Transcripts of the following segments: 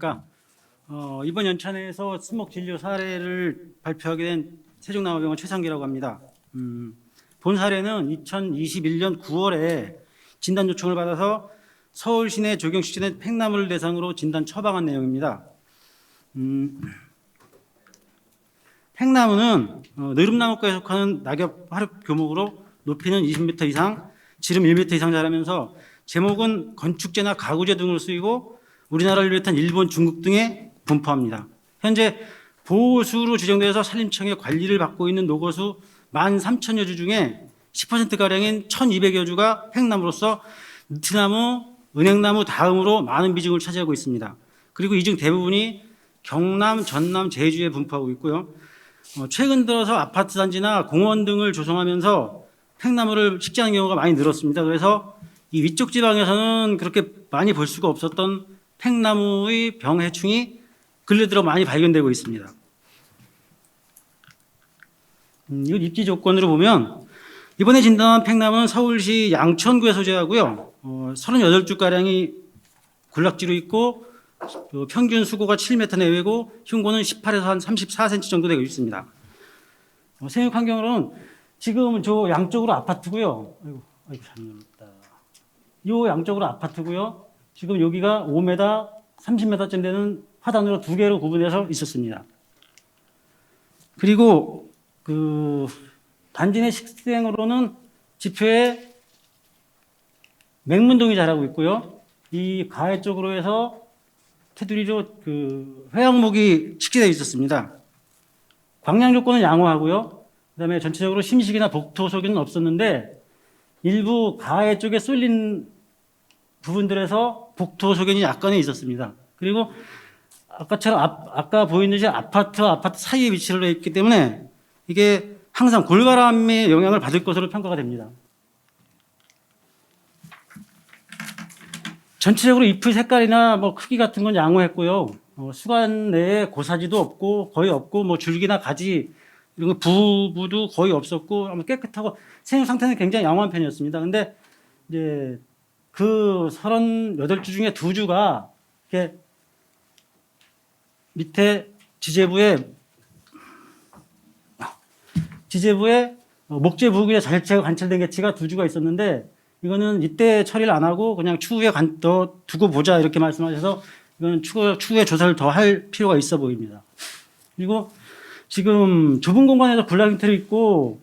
안녕하십니까. 이번 연찬회에서 수목 진료 사례를 발표하게 된 세종남아병원 최상기라고 합니다. 본 사례는 2021년 9월에 진단 요청을 받아서 서울 시내 적용시키는 팽나무를 대상으로 진단 처방한 내용입니다. 팽나무는 느릅나무과에 속하는 낙엽 화릅 교목으로 높이는 20m 이상, 지름 1m 이상 자라면서 제목은 건축재나 가구재 등으로 쓰이고 우리나라를 비롯한 일본, 중국 등에 분포합니다. 현재 보호수로 지정되어서 산림청의 관리를 받고 있는 노거수 13,000여 주 중에 10%가량인 1,200여 주가 팽나무로서 느티나무, 은행나무 다음으로 많은 비중을 차지하고 있습니다. 그리고 이 중 대부분이 경남, 전남, 제주에 분포하고 있고요. 최근 들어서 아파트 단지나 공원 등을 조성하면서 팽나무를 식재하는 경우가 많이 늘었습니다. 그래서 이 위쪽 지방에서는 그렇게 많이 볼 수가 없었던 팽나무의 병해충이 근래 들어 많이 발견되고 있습니다. 이 입지 조건으로 보면 이번에 진단한 팽나무는 서울시 양천구에 소재하고요. 38주가량이 군락지로 있고 평균 수고가 7m 내외고 흉고는 18에서 한 34cm 정도 되고 있습니다. 생육 환경으로는 지금 저 양쪽으로 아파트고요. 아이고 잘못했다. 요 양쪽으로 아파트고요. 지금 여기가 5m, 30m쯤 되는 화단으로 두 개로 구분해서 있었습니다. 그리고 그 단지 내 식생으로는 지표에 맹문동이 자라고 있고요. 이 가해 쪽으로 해서 테두리로 그 회양목이 식재되어 있었습니다. 광량 조건은 양호하고요. 그다음에 전체적으로 심식이나 복토 소견은 없었는데 일부 가해 쪽에 쏠린 부분들에서 복토 소견이 약간은 있었습니다. 그리고 아까처럼 아까 보인 듯이 아파트 사이에 위치를 해 있기 때문에 이게 항상 골바람의 영향을 받을 것으로 평가가 됩니다. 전체적으로 잎의 색깔이나 뭐 크기 같은 건 양호했고요. 수관 내에 고사지도 없고 거의 없고 뭐 줄기나 가지 이런 거 부도 거의 없었고 아마 깨끗하고 생육 상태는 굉장히 양호한 편이었습니다. 근데 이제 그 38주 중에 2주가 이렇게 밑에 지제부에 목재 부근에 자체가 관찰된 개체가 2주가 있었는데 이거는 이때 처리를 안 하고 그냥 추후에 더 두고 보자 이렇게 말씀하셔서 이거는 추후에 조사를 더 할 필요가 있어 보입니다. 그리고 지금 좁은 공간에서 군락 형태로 있고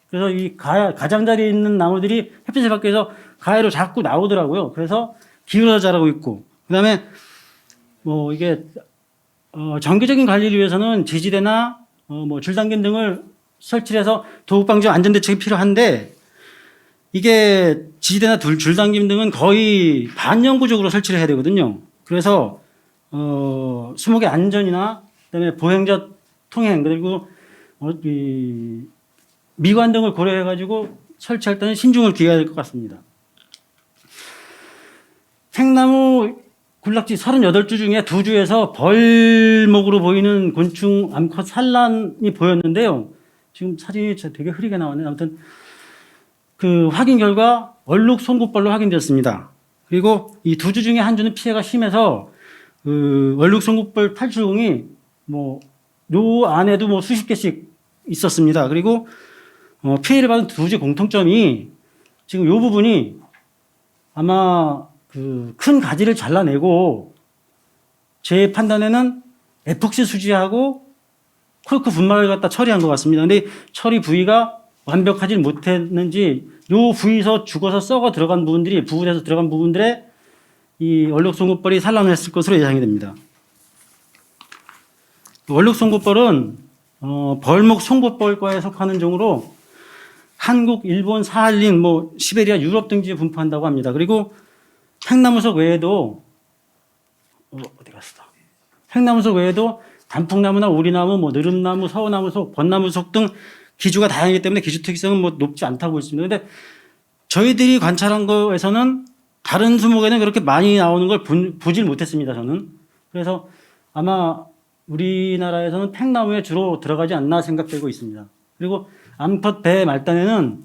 그래서 이 가장자리에 있는 나무들이 햇빛을 받기 위해서 가해로 자꾸 나오더라고요. 그래서 기울어져 자라고 있고 그다음에 뭐 이게 정기적인 관리를 위해서는 제지대나 뭐 줄당김 등을 설치해서 도둑방지 안전대책이 필요한데 이게 지지대나 줄당김 등은 거의 반영구적으로 설치를 해야 되거든요. 그래서 수목의 안전이나 그다음에 보행자 통행 그리고 이 미관 등을 고려해가지고 설치할 때는 신중을 기해야 될 것 같습니다. 팽나무 군락지 38주 중에 2주에서 벌목으로 보이는 곤충 암컷 산란이 보였는데요. 지금 사진이 되게 흐리게 나왔네요. 아무튼 그 확인 결과 얼룩 송곳벌로 확인되었습니다. 그리고 이 2주 중에 한 주는 피해가 심해서 그 얼룩 송곳벌 탈출공이 뭐 요 안에도 뭐 수십 개씩 있었습니다. 그리고 피해를 받은 2주 공통점이 지금 요 부분이 아마 그 큰 가지를 잘라내고 제 판단에는 에폭시 수지하고 코르크 분말을 갖다 처리한 것 같습니다. 근데 처리 부위가 완벽하지 못했는지 요 부위에서 죽어서 썩어 들어간 부분들이 부분에서 들어간 부분들에 이 얼룩송곳벌이 산란을 했을 것으로 예상이 됩니다. 얼룩송곳벌은 벌목 송곳벌과에 속하는 종으로 한국, 일본, 사할린, 뭐 시베리아, 유럽 등지에 분포한다고 합니다. 그리고 팽나무속 외에도 어디 갔어? 팽나무속 외에도 단풍나무나 오리나무, 뭐 느릅나무, 서우나무속, 벚나무속 등 기주가 다양하기 때문에 기주 특이성은 뭐 높지 않다고 볼 수 있습니다. 그런데 저희들이 관찰한 거에서는 다른 수목에는 그렇게 많이 나오는 걸 보질 못했습니다. 저는. 그래서 아마 우리나라에서는 팽나무에 주로 들어가지 않나 생각되고 있습니다. 그리고 암컷 배 말단에는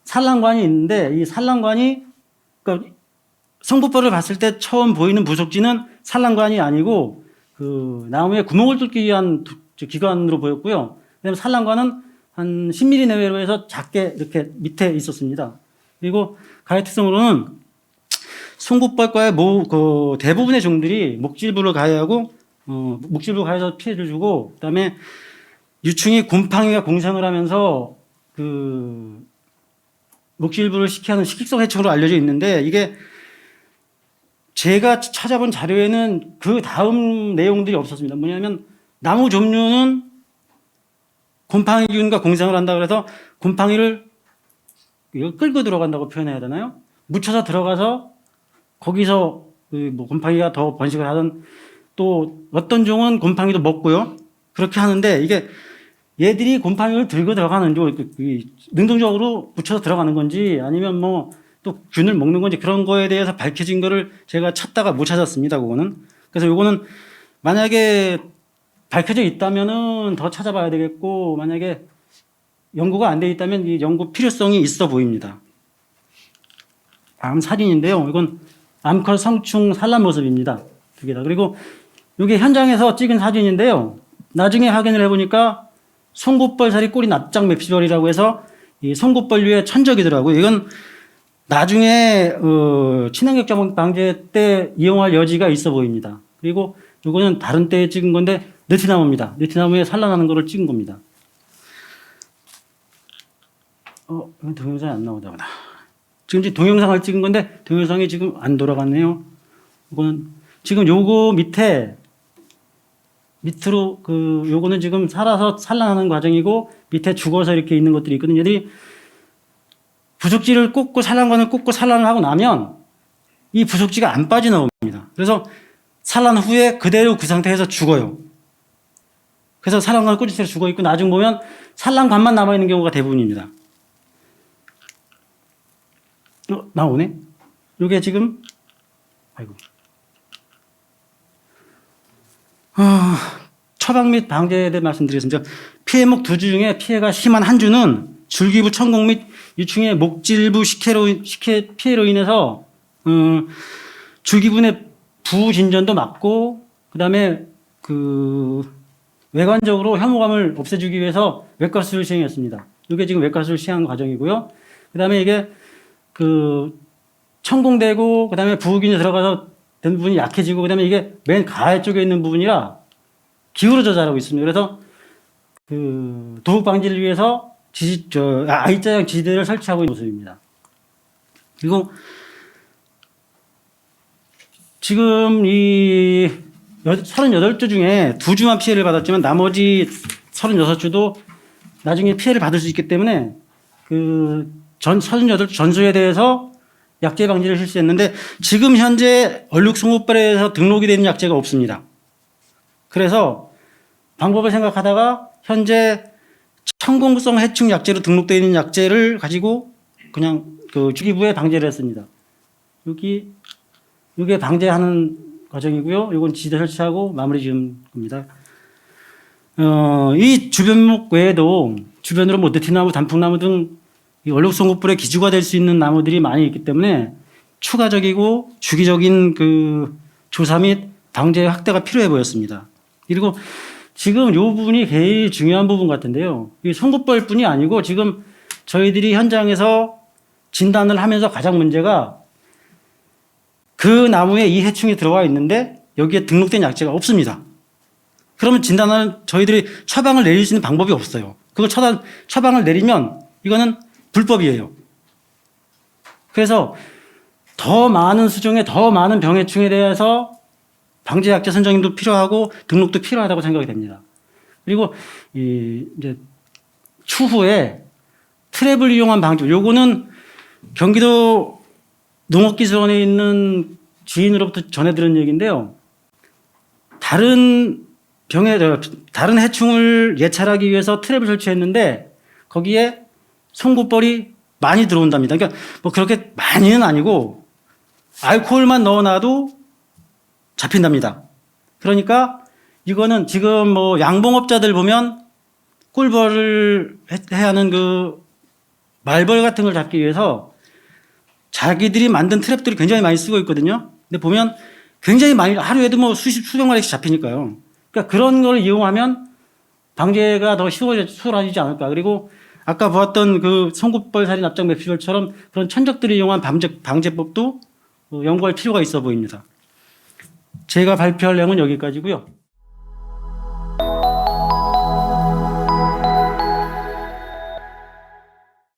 산란관이 있는데 이 산란관이 그러니까 성북벌을 봤을 때 처음 보이는 부속지는 산란관이 아니고 그 나무에 구멍을 뚫기 위한 기관으로 보였고요. 그다음에 산란관은 한 10mm 내외로 해서 작게 이렇게 밑에 있었습니다. 그리고 가해 특성으로는 송곳벌과의 그 대부분의 종들이 목질부를 가해하고 목질부 가해서 피해를 주고, 그다음에 유충이 곰팡이가 공생을 하면서 그 목질부를 시키는 식식성 해충으로 알려져 있는데, 이게 제가 찾아본 자료에는 그 다음 내용들이 없었습니다. 뭐냐면 나무 종류는 곰팡이균과 공생을 한다 그래서 곰팡이를 이거 끌고 들어간다고 표현해야 되나요? 묻혀서 들어가서 거기서 뭐 곰팡이가 더 번식을 하던, 또 어떤 종은 곰팡이도 먹고요. 그렇게 하는데 이게 얘들이 곰팡이를 들고 들어가는지 능동적으로 묻혀서 들어가는 건지 아니면 뭐 또 균을 먹는 건지 그런 거에 대해서 밝혀진 거를 제가 찾다가 못 찾았습니다. 그거는. 그래서 요거는 만약에 밝혀져 있다면은 더 찾아봐야 되겠고, 만약에 연구가 안 돼 있다면 이 연구 필요성이 있어 보입니다. 다음 사진인데요. 이건 암컷 성충 산란 모습입니다. 두 개 다. 그리고 이게 현장에서 찍은 사진인데요. 나중에 확인을 해보니까 송곳벌살이 꼬리 납작 맵시벌이라고 해서 이 송곳벌류의 천적이더라고요. 이건 나중에 친환경 방제 때 이용할 여지가 있어 보입니다. 그리고 이거는 다른 때에 찍은 건데 느티나무입니다. 느티나무에 산란하는 거를 찍은 겁니다. 동영상이 안 나오다 보다. 지금 동영상을 찍은 건데 동영상이 지금 안 돌아갔네요. 이거는 지금 요거 밑으로 요거는 지금 살아서 산란하는 과정이고, 밑에 죽어서 이렇게 있는 것들이 있거든요. 얘들이 부속지를 꽂고 산란관을 꽂고 산란을 하고 나면 이 부속지가 안 빠져나옵니다. 그래서 산란 후에 그대로 그 상태에서 죽어요. 그래서 산란관을 꽂은 채로 죽어 있고, 나중 보면 산란관만 남아 있는 경우가 대부분입니다. 나오네? 요게 지금 아이고. 처방 및 방제에 대해 말씀드리겠습니다. 피해목 두 주 중에 피해가 심한 한 주는 줄기부 천공 및 유충의 목질부 피해로 인해서 줄기분의 부진전도 막고, 그다음에 외관적으로 혐오감을 없애주기 위해서 외과수술을 시행했습니다. 이게 지금 외과수술 시행 과정이고요. 그다음에 이게 천공되고 그다음에 부우균이 들어가서 된 부분이 약해지고, 그다음에 이게 맨 가해 쪽에 있는 부분이라 기울어져 자라고 있습니다. 그래서 도둑 방지를 위해서 I자형 지지대를 설치하고 있는 모습입니다. 그리고 지금 이 38주 중에 2주만 피해를 받았지만 나머지 36주도 나중에 피해를 받을 수 있기 때문에 38 전수에 대해서 약제 방지를 실시했는데, 지금 현재 얼룩송곳벌에서 등록이 되는 약제가 없습니다. 그래서 방법을 생각하다가 현재 천공성 해충 약제로 등록되어 있는 약제를 가지고 그냥 주기부에 방제를 했습니다. 이게 방제하는 과정이고요. 이건 지대 설치하고 마무리 지은 겁니다. 이 주변목 외에도 주변으로 뭐 느티나무, 단풍나무 등 얼룩송곳벌의 기주가 될 수 있는 나무들이 많이 있기 때문에 추가적이고 주기적인 조사 및 방제 확대가 필요해 보였습니다. 그리고 지금 이 부분이 제일 중요한 부분 같은데요. 이 송곳벌뿐이 아니고 지금 저희들이 현장에서 진단을 하면서 가장 문제가 그 나무에 이 해충이 들어와 있는데 여기에 등록된 약제가 없습니다. 그러면 진단을 저희들이 처방을 내릴 수 있는 방법이 없어요. 그걸 처방을 내리면 이거는 불법이에요. 그래서 더 많은 수종에 더 많은 병해충에 대해서 방제약제 선정도 필요하고 등록도 필요하다고 생각이 됩니다. 그리고 이제 추후에 트랩을 이용한 방지, 요거는 경기도 농업기술원에 있는 지인으로부터 전해 들은 얘기인데요. 다른 해충을 예찰하기 위해서 트랩을 설치했는데 거기에 송곳벌이 많이 들어온답니다. 그러니까 뭐 그렇게 많이는 아니고 알코올만 넣어놔도 잡힌답니다. 그러니까 이거는 지금 뭐 양봉업자들 보면 꿀벌을 해야 하는 말벌 같은 걸 잡기 위해서 자기들이 만든 트랩들이 굉장히 많이 쓰고 있거든요. 근데 보면 굉장히 많이 하루에도 뭐 수백 마리씩 잡히니까요. 그러니까 그런 걸 이용하면 방제가 더 수월해지지 않을까. 그리고 아까 보았던 그 송곳벌 살인 납작 맵시벌처럼 그런 천적들을 이용한 방제법도 연구할 필요가 있어 보입니다. 제가 발표할 내용은 여기까지고요.